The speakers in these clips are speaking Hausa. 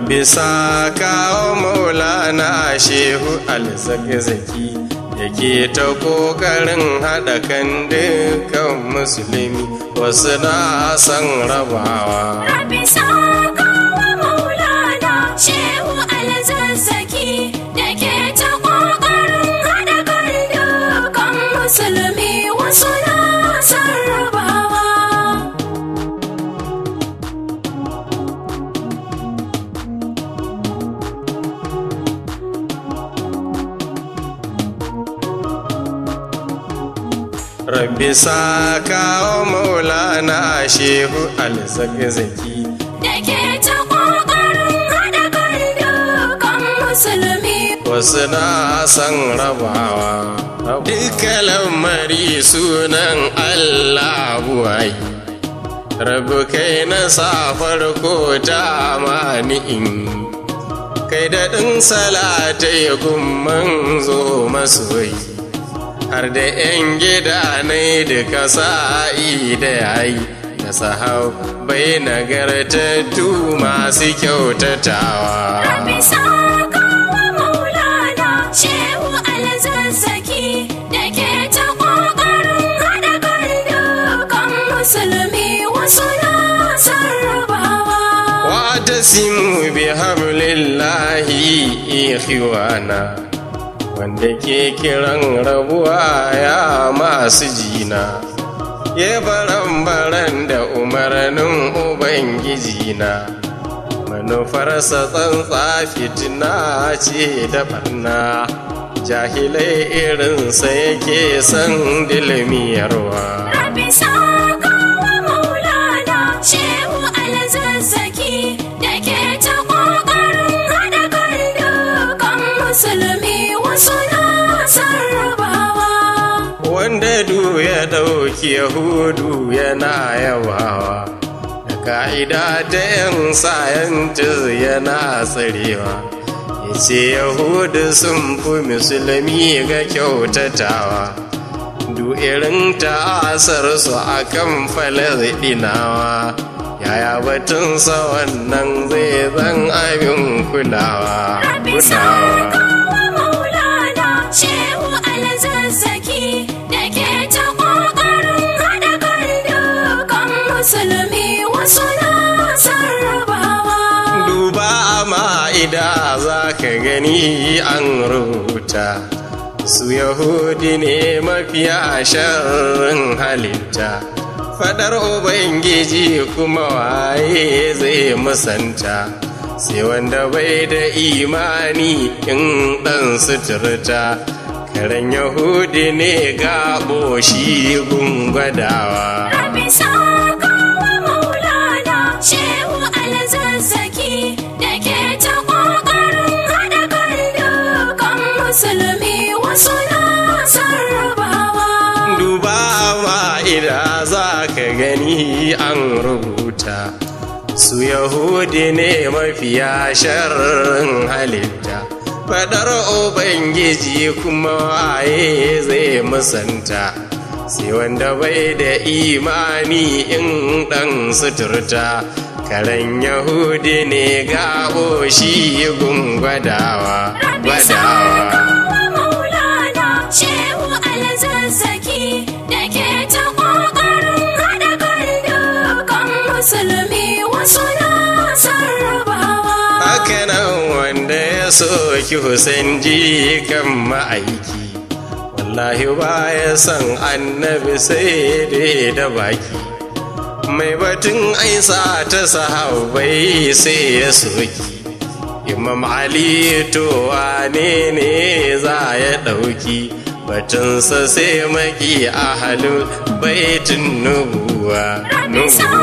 Rabbi saka wa Maulana Shehu Alzakzaki yake ta ƙoƙarin haɗa kan dukkan musulmi, wasu na san rabawa. Rabbi saka wa Maulana Shehu Alzakzaki yake ta ƙoƙarin haɗa kan dukkan musulmi, wasu na san rabawa. Rabbi saka wa Maulana Shehu Alzakzaki Dake ta ƙoƙarin haɗa kan dukkan musulmi, wasu na san rabawa. Duka lamari sunan Allah buwayi, Rabu kai na sa farko ta mani'in, kai daɗin salatai gumman zo masoyi, har da 'yan gida ne duka sa'i da yayi, da sahau bai nagartattu masu kyautatawa. Rabbi saka wa Maulana Shehu Alzakzaki dake ta ƙoƙarin haɗa kan dukkan musulmi, wasu na san rabawa. Wa'tasimu bihablillahi ikhwana, wanda ke kiran rabuwa ya masu jina, ya baran-baran da umarnin Ubangijina, manufarsa tsantsa fitina ce da barna, jahilai irinsa yake son dilmiyarwa. Rabbi saka wa Maulana Shehu Alzakzaki dake ta ƙoƙarin haɗa kan dukkan musulmi, wasu na san rabawa. Wanda du ya ɗauki Yahudu yana yabawa, da ka'ida ta 'yan sayantis yana tsarewa, ya ce Yahudu sun fi musulmi ga kyautatawa, du irin ta'asarsu a kan Falasɗinawa, yaya batunsa wannan zai zan abin kulawa. Rabbi saka wa Maulana Shehu Alzakzaki dake ta ƙoƙarin haɗa kan dukkan musulmi, wasu na san rabawa. Duba ma'ida za ka gani an rubuta, su Yahudi ne mafiya sharrin halitta, fadar Ubangiji kuma waye zai musanta, sai wanda bai da imani in ɗan suturta, karen Yahudi ne gabo shi gungwadawa. Rabbi saka wa Maulana Shehu Alzakzaki dake ta ƙoƙarin haɗa kan dukkan musulmi, wasu na san rabawa. Duba ma'ida za ka gani an rubuta, su Yahudi ne mafiya sharrin halitta, fadar Ubangiji kuma waye zai musanta, sai wanda bai da imani in ɗan suturta, karen Yahudi ne gabo shi gungwadawa. Rabbi saka wa Maulana Shehu Alzakzaki dake ta ƙoƙarin haɗa kan dukkan musulmi, wasu na san rabawa. Hakanan wanda ya soki Hussein jikan ma'aiki, wallahi ba ya san annabi sai dai da baki, mai batun aisa ta sahabbai sai ya soki, Imam Ali to wane ne za ya ɗauki, batunsa sai maki ahalul baitin nubuwa. Rabbi saka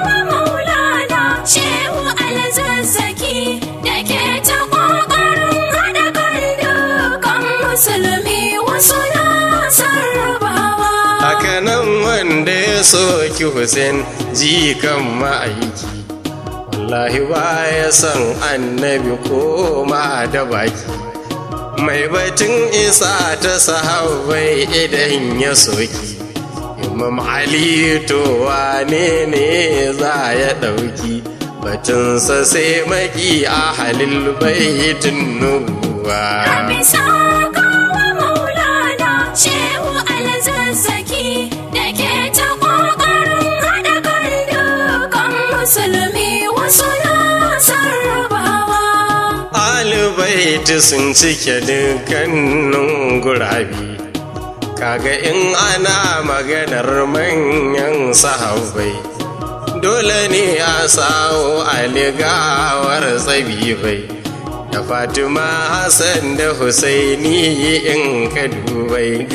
wa Maulana Shehu Alzakzaki dake ta ƙoƙarin haɗa kan dukkan musulmi, wasu na san rabawa. Hakanan wanda ya soki Hussein jikan ma'aiki, wallahi ba ya san annabi ko ma da baki, mai batun isa ta sahabbai idan ya soki, Imam Ali to wane ne za ya ɗauki, batunsa sai maki a halil baitin nubuwa. Rabbi sakawa maulana shehu alzazzaki da ke ta ƙoƙarin haɗa kan dukan musulmi wasu na sarrafawa. Alibaiti sun cike dukkanin gurabi, kaga in ana maganar manyan sahabbai dole ne a sawo aligawar tsabibai da Fatima Hassan da Husaini in ka dubai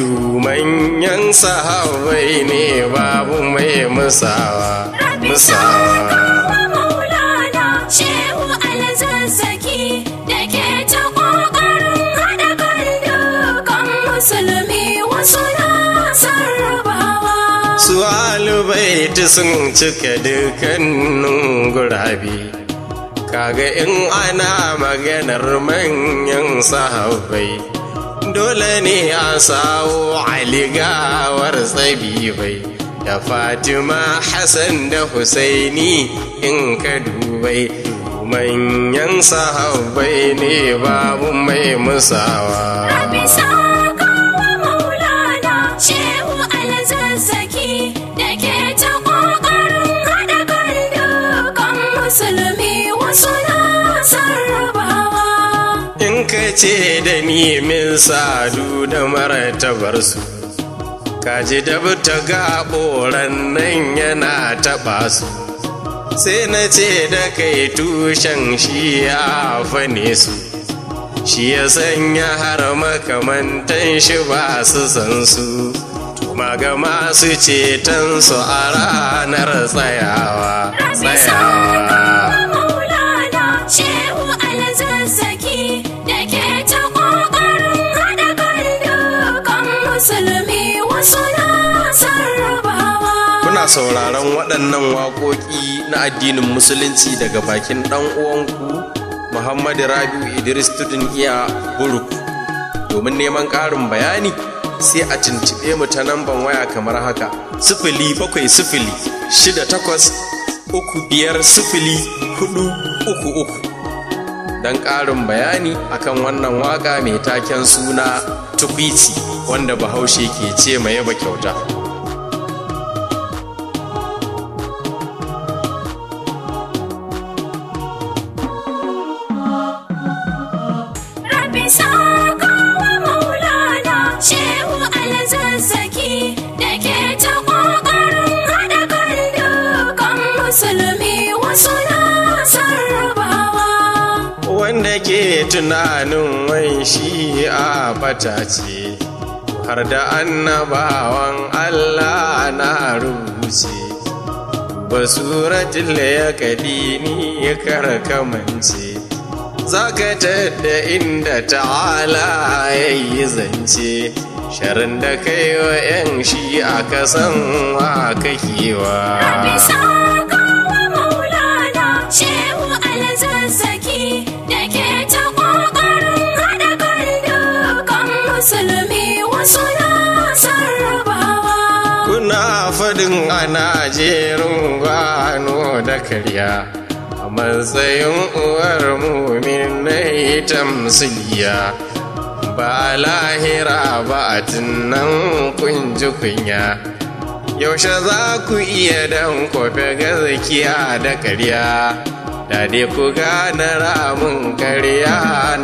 manyan sahabbai ne babu mai musawa. Rabbi sakawa maulana shehu alzazzaki da ke ta ƙoƙarin haɗa kan dukan musulmi wasu na sarrafawa. Su Alubaiti sun cika dukkanin gurabe, kaga in ana maganar manyan sahabbai dole ne a sawo aligawar tsabibai da Fatima Hassan da Husaini in ka dubai manyan sahabbai ne babu mai musawa. Rabbi sakawa maulana shehu alzazzaki da ke ta ƙoƙarin haɗa kan dukan musulmi wasu na sarrafawa. In ka ce da ni min sadu da martabarsu, kaji da ta gaɓoran nan yana taɓa su, sai na ce da kai tushen shi ya fane su, shi ya sanya har makamantan shi ba su san su, maga masu ceton su a ranar tsayawa. Rabbi sakawa maulana shehu alzazzaki da ke ta ƙoƙarin haɗa kan dukan musulmi wasu na sarrafawa. Kuna sauraron waɗannan waƙoƙi na addinin musulunci daga bakin ɗan uwanku Muhammadu Rabi'u Idris Tudun Iya Buruk. Domin neman ƙarin bayani sai a tuntuɓe mu ta namban waya kamar haka: 07068350433 don ƙarin bayani akan wannan waƙa mai taken suna tukwici wanda Bahaushe ke ce mai yaba kyauta. Rabbi sakawa maulana shehu alzazzaki da ke ta ƙoƙarin haɗa kan dukan musulmi wasu na sarrafawa. Wanda ke tunanin wai shi a bata ce, har da annabawan Allah na rubuce, basuratul yaqdini karkamance, zaka tadda inda ta'ala yayi zance, sharin da kai wa 'yan shi aka san wa kakewa. Rabbi sakawa maulana shehu alzazzaki da ke ta ƙoƙarin haɗa kan dukan musulmi wasu na sarrafawa. Kuna fadin ana jerin gwano da karya a matsayin uwar muminai tamsiliya, ba lahira ba a tunan kun ji kunya, yaushe za ku iya dan kofe gaskiya da karya, da dai ku gane ramin karya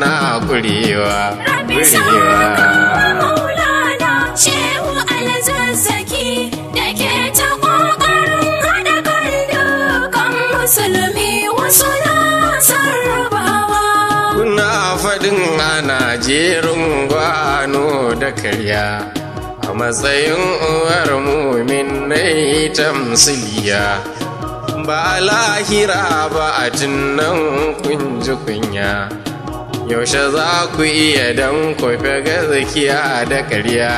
na kurewa. Rabbi sakawa maulana shehu alzazzaki da ke ta ƙoƙarin haɗa kan dukan musulmi wasu na sarrafawa. Kuna faɗin ana jerin gwano da karya a matsayin uwar muminai tamsiliya, ba lahira ba a tunan kun ji kunya, yaushe za ku iya dan kofe gaskiya da karya,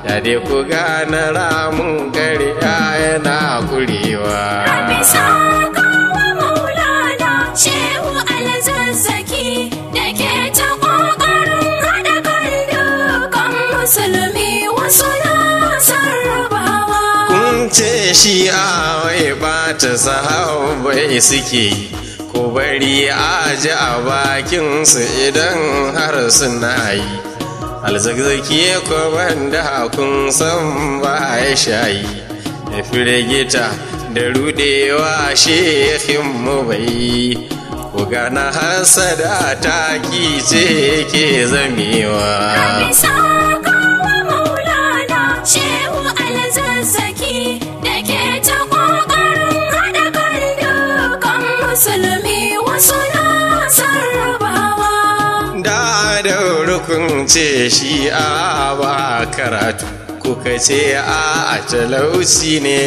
da dai ku gane ramin karya yana kurewa. Rabbi sakawa maulana shehu alzazzaki da ke ta ƙoƙarin haɗa kan dukan musulmi wasu na sarrafawa. Kun ce shi'a wai bata sahabbai suke yi, ko bari a ji a bakinsu idan har suna yi. Alzakzaki ko banda kun san ba ya shayi, da firgita da rudewa shehinmu bai, ku gana hasada ta kice ke zamewa. Rabbi sakawa Maulana Shehu Alzazzaki da ke ta ƙoƙarin haɗa kan dukkan musulmi wasu na sarrabawa. Da rukun ce shi a ba karatu, kuka ce a talauci ne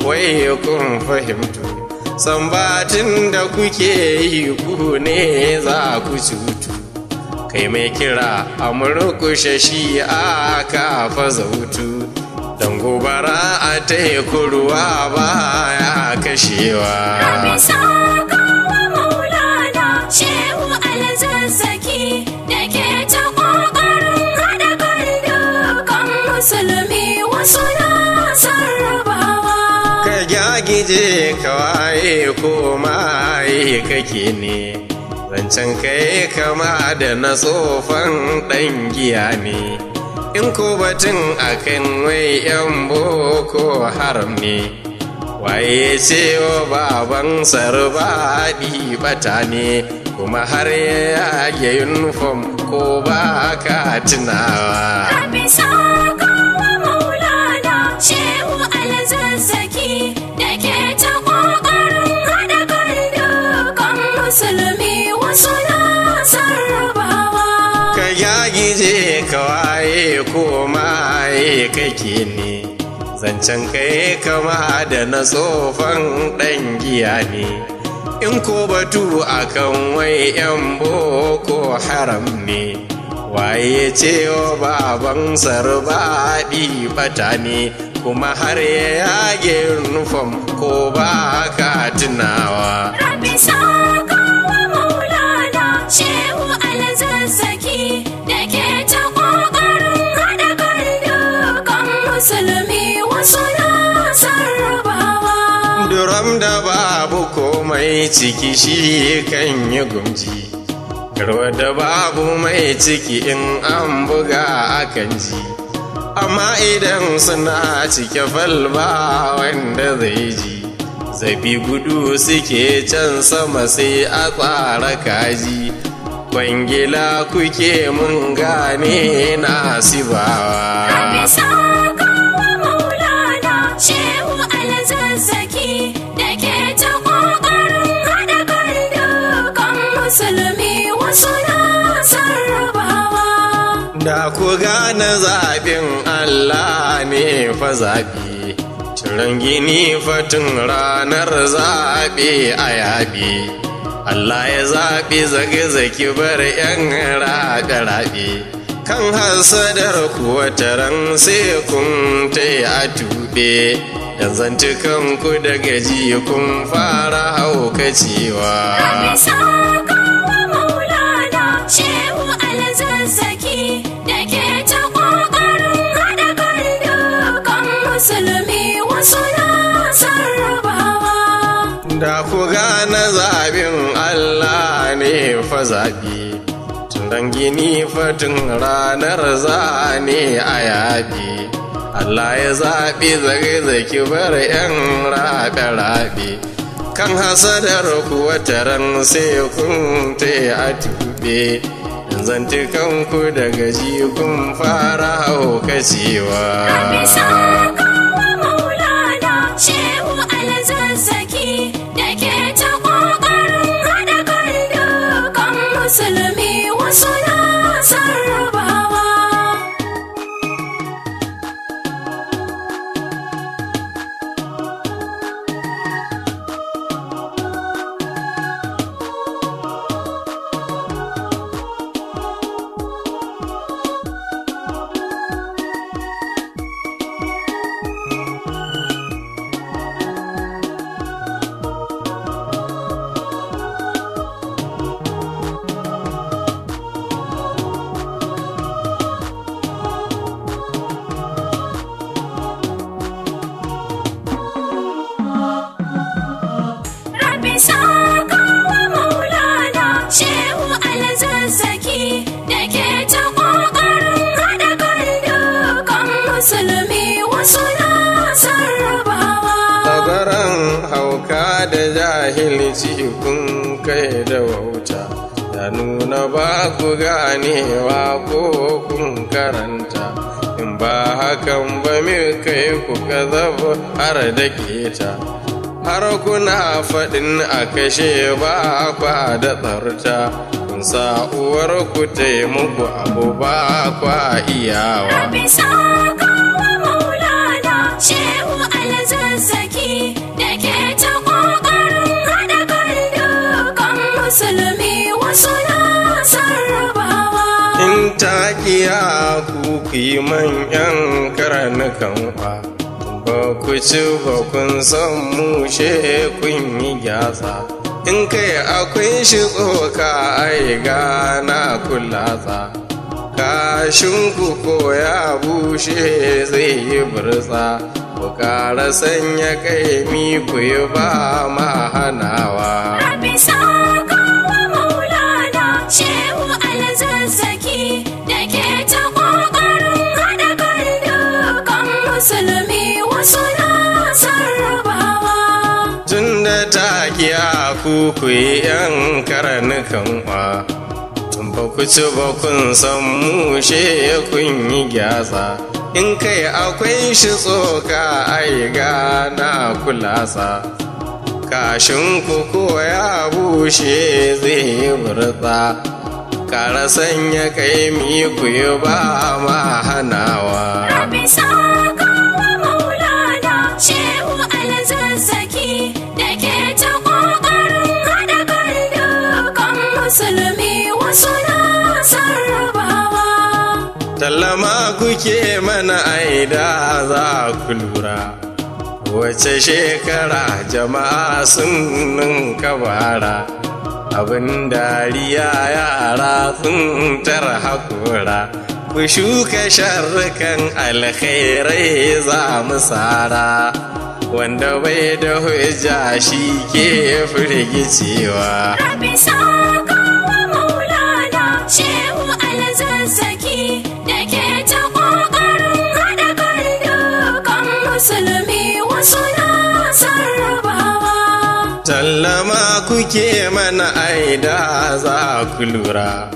wai kun fahimtu, sambatin da kuke yi ku ne za ku cutu. Kai mai kira a murkushe shi a kafa zautu, don gobara a teku ruwa ba ya kashewa. Rabbi sakawa Maulana Shehu Alzazzaki da ke ta ƙoƙarin haɗa kan dukkan musulmi wasu na sarrabawa. Ka gyagije ka waye ko maye kake ne, zancen kai kama da na tsofan ɗan giya ne. In ko batun akan wai yan boko haram ne, waye cewa baban sarbaɗi bata ne, kuma har ya yage yunifom ko ba ka tunawa. Rabbi sakawa Maulana Shehu Alzazzaki da ke ta ƙoƙarin haɗa kan dukkan musulmi wasu na sarrabawa. Ka gyagije ka waye ko maye kake ne, zancen kai kama da na tsofan ɗan giya ne. In ko batu akan wai yan boko haram ne, waye cewa baban sarbaɗi bata ne, kuma har ya yage yunifom ko ba ka tunawa. Rabbi sakawa Maulana Shehu Alzazzaki da ke ta ƙoƙarin haɗa kan dukkan musulmi wasu na sarrabawa. Duram da babu komai ciki shi kan yi gumji, garwa da babu mai ciki in an buga akan ji. Amma idan suna cike falba wanda zai ji, zafi gudu suke can sama sai a tsara kaji. Kwangila kuke mun gane na sibawa. Rabbi sakawa Maulana Shehu Alzazzaki da ke ta ƙoƙarin haɗa kan dukkan musulmi wasu na sarrabawa. Da ku gane zaɓin Allah ne fa zaɓi, turan gini fatin ranar zaɓe a yaɓe. Allah ya zaɓi zage-zage bar ‘yan raɓe-raɓe, kan hasadar kuwa taron sai kun ta a tuɓe, da zantukanku da gaji kun fara haukacewa. Rabbi sakawa Maulana Shehu Alzazzaki da ke ta ƙoƙarin haɗa kan dukkan musulmi wasu na sarrabawa. Da ku gane zaɓin Allah ne fa zaɓi, turan gini fatin ranar zane a yaɓe. Allah ya zaɓi zage-zage bar ‘yan raɓe-raɓe, kan hasadar kuwa taron sai kun ta a tuɓe, zantukanku da gaji kun fara haukacewa. Rabbi sakawa Maulana Shehu Alzazzaki da ke ta ƙoƙarin haɗa kan dukkan musulmi wasu na sarrabawa. ji kun kai da wauta, ya nuna ba ku ganewa ko kun karanta, in ba hakan ba me kai ku kazaba har da keta, har kuna faɗin a kashe ba kwa da tsarta, kun sa uwar ku taimako abu ba kwa iyawa. Rabbi sakawa Maulana Shehu Alzazzaki da ke ta ƙoƙarin haɗa kan dukan musulmi wasu na sarrafawa. In taƙiya ku yi manyan karnukan kwa, ba ku ci ba kun san mushe kun yi gyatsa, in kai akwai shi tsoka ai gana kulatsa, kashin ku ko ya bushe zai yi burtsa, ku ƙara sanya kaimi ku yi ba ma hanawa. Rabbi sakawa Maulana Shehu Alzazzaki da ke ta ƙoƙarin haɗa kan dukan musulmi wasu na sarrafawa. Tun da taƙiya ku yi ‘yan karnukan wa, ba ku ci ba kun san mushe kun yi gyatsa, in kai akwai shi tsoka ai gana kulasa, kashin ku ko ya bushe zai yi burtsa, ƙara sanya kaimi ku yi ba ma hanawa. Rabbi sakawa Maulana Shehu Alzazzaki da ke ta ƙoƙarin haɗa kan dukan musulmi wasu na sarrafawa. Tallama kuke mana aida za ku lura, wace shekara jama'a sun ninka bara, abin dariya yara sun tara hakura, ku shuka sharrukan alkhairai za mu sara, wanda bai da hujja shi ke firgicewa. Rabbi sakawa Maulana Shehu Alzazzaki da ke ta ƙoƙarin haɗa kan dukan musulmi wasu na sarrafawa. Tallama kuke mana aida za ku lura,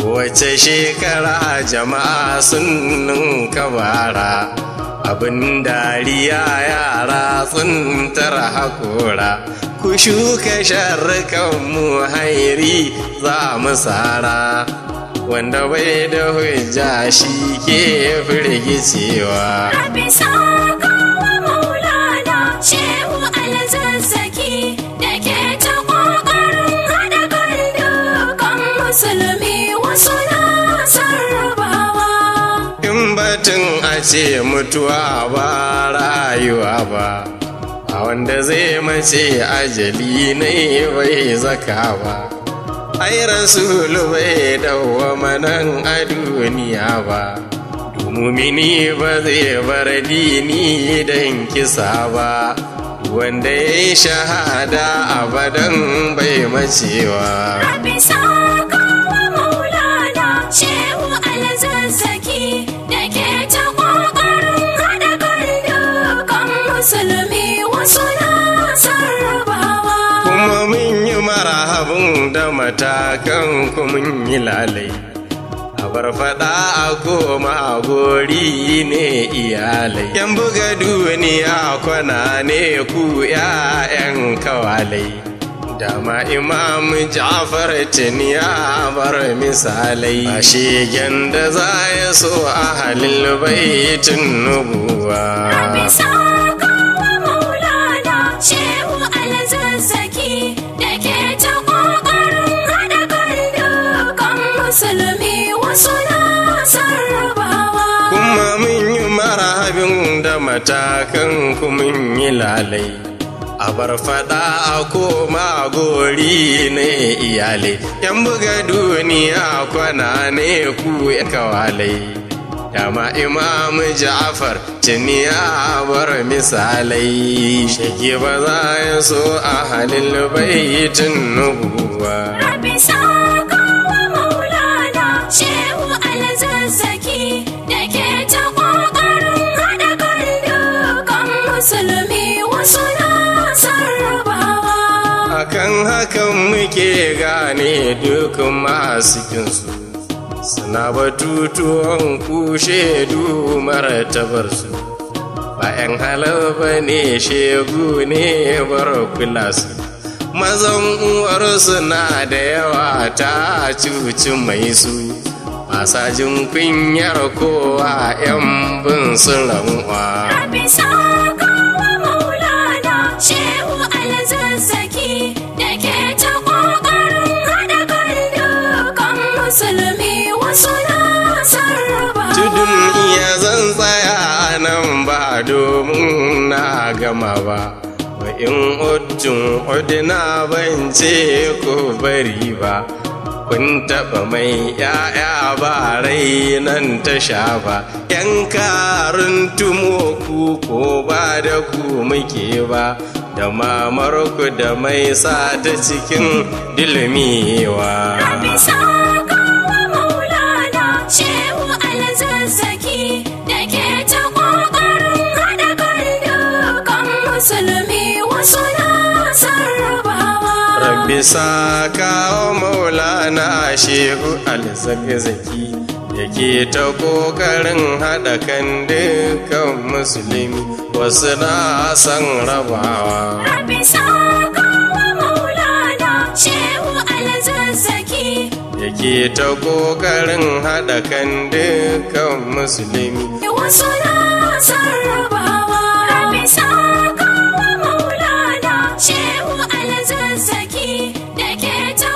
wace shekara jama'a sun ninka bara, abin dariya yara sun tara hakora, ku shuka sharrukan mu hairi za mu sara, wanda bai da hujja shi ke firgicewa. Rabbi sakawa Maulana Shehu Alzazzaki da ke ta ƙoƙarin haɗa kan dukan musulmi wasu na sarrafawa. In batun a ce mutuwa ba rayuwa ba, a wanda zai mace ajali ne bai zaka ba, ai rasulu bai dawwama nan a duniya ba, mumini ba zai bar dini don kisa ba, wanda ya yi shahada abadan bai macewa. Rabbi sakawa Maulana Shehu Alzazzaki da ke ta ƙoƙarin haɗa kan dukan musulmi wasu na sarrafawa. Kuma mun yi marhabin da matakan ku mun yi lalai, a bar faɗa a koma gori ne iyalai, yan buga duniya kwana ne ku ‘ya'yan kawalai, dama Imam Ja'far tuni ya bar misalai, a shegen da za ya so a halil baitin nubuwa. Rabbi sakawa Maulana Shehu Alzazzaki da ke ta ƙoƙarin haɗa kan dukan musulmi wasu na sarrafawa. Kuma mun yi marhabin da matakan ku mun yi lalai, a bar faɗa a koma gori ne iyalai, yan buga duniya kwana ne ku kawalai, dama Imam Ja'far tuni ya bar misalai, shege ba za ya so a halin baitin nubuwa. Rabbi sakawa Maulana Shehu Alzazzaki da ke ta ƙoƙarin haɗa kan dukan musulmi wasu na sarrafawa. Akan hakan muke gane duk masu kinsu suna batutuwan kushe du martabarsu bayan halaba ne shegu ne bar kula su mazan uwarsu na da yawa ta cuci mai su masajin kunyar kowa yan bin sun ramuwa. Rabbi sakawa maulana shehu alzazzaki da ke ta ƙoƙarin haɗa kan dukan musulmi wasu na sarraba. Tudun iya zan tsaya nan ba domin na gama ba, wa in uddun udina ban ce ko bari ba. Kun taɓa mai ‘ya'ya ba rai nan ta sha ba, ‘yan karin tumo ku ko ba da ku muke ba, da mamarku da mai sa ta cikin dilmiwa. Rabbi sakawa maulana shehu alzazzaki da ke ta ƙoƙarin haɗa kan dukan musulmi wasu na sarrabawa. Rabbi sakawa maulana shehu alzazzaki da ke ta ƙoƙarin haɗa kan dukan musulmi wasu na san rabawa. Rabbi sakawa maulana shehu alzazzaki da ke ta ƙoƙarin haɗa kan dukan musulmi wasu na sarrabawa. Rabbi sakawa maulana shehu alzazzaki da ke ta